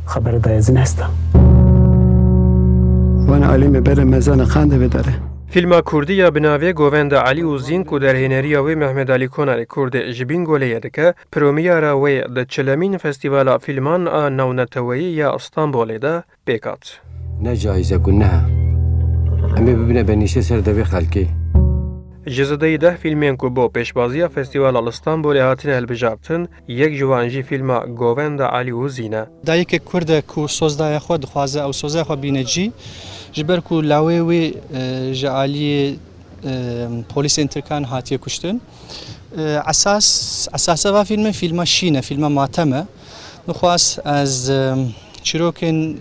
خبر دایزین هستا وانا علیم بر مزان خانده بداره فیلما کوردی یا بناوی گووند علی و زین کو در هنری و محمد علی کنار کورد جبین گوله دکه پرومیارا و د چلمین فستیوال فیلمان نونتوی یا استانبول ده بیکات نه جایزه کنه امی ببینه بنیشه سر دوی خلکی جزدهی 10 فیلمین کو بو پیشبازی فستیوال استانبول هاتین البجابتن یک جوانجی فیلما گووند علی و زینه دایک کورد کو سوزدای خود خوازه او سوزای خو بینجی جبر کو لاوی وی جعلی پلیس انترکان هاتیه کشتن اساس و فیلم شینه فیلم ماتمه نخواست از چیروکن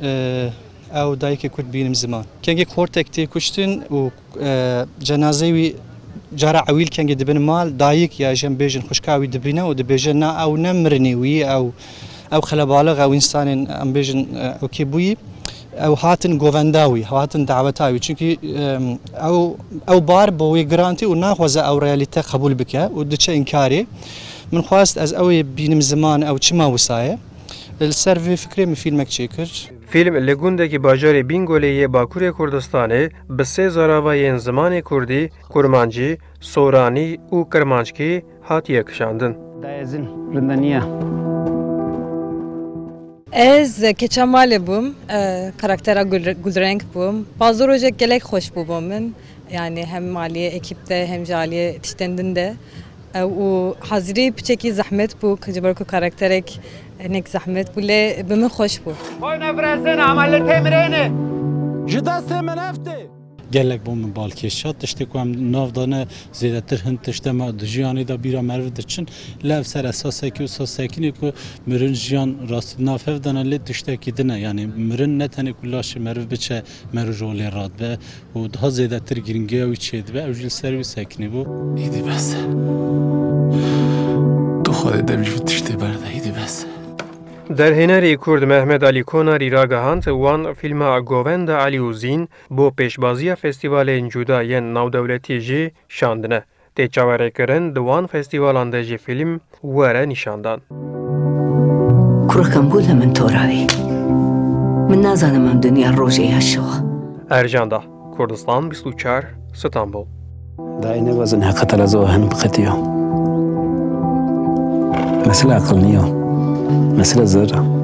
او دایک کورد بینم زمان کنگی کورتک تی کشتن و جنازه وی جارا عویل کنگی دبن مال دایک یا جن بیجن خوشکاوی دبینه و دبیجن نا او نمرنی وی او خلبالغ او انسان ام بیجن او کی بوی او هاتن گوونداوی هاتن دعوتاوی چونکی او بار بوی گرانتی و ناخوازه او ریالیته قبول بکه و دچه انکاری من خواست از اوی بینم زمان او چما وسایه السر في فكري من فيلمك تشيكر فیلم لگوندکی باجار بینگولی باکوری کردستانه به سه زاراوی زمان کردی، کرمانجی، سورانی و کرمانچکی هاتیه کشاندن. دایزین رندانیه از کچمال بوم کاراکترا گلرنگ بوم بازوروجه گلک خوش بوم من yani hem maliye ekipte hem jaliye tiştendinde و حاضری بچکی زحمت بو کجبر کو کاراکترک نک زحمت بوله به من خوش بو وای نفرسن عمل تمرینه جدا سمنفته گلک بوم بالکشات تشته کوم ناو دانه زیادتر هند تشته ما دجیانی دا بیرا مرو دچن لف سر اساسه کی اساسه کی کو مرن جیان راست ناف دانه ل تشته کی دنه یعنی مرن نتنه کلاش مرو بچه مرو رول راد به و daha زیادتر گرینگی او چید به اوجل سرویس سکنی بو ایدی بس تو خود دبیج تشته برده ایدی بس در هنری کرد محمد علی کناری راگهاند وان فیلم گووند علی و زین بو پیشبازی فستیوال جودا ین ناودولتی جی شاندنه. تیچاوره کرن دوان فستیوالان ده جی فیلم وره نشاندان. کرکم بوده من توراوی. من نازانم ام دنیا روژه هشوا. ارجاندا کردستان 24 استانبول. داینه وزن حقیقت لازو هن بقتیو. مثل عقل نیو. مثل ذره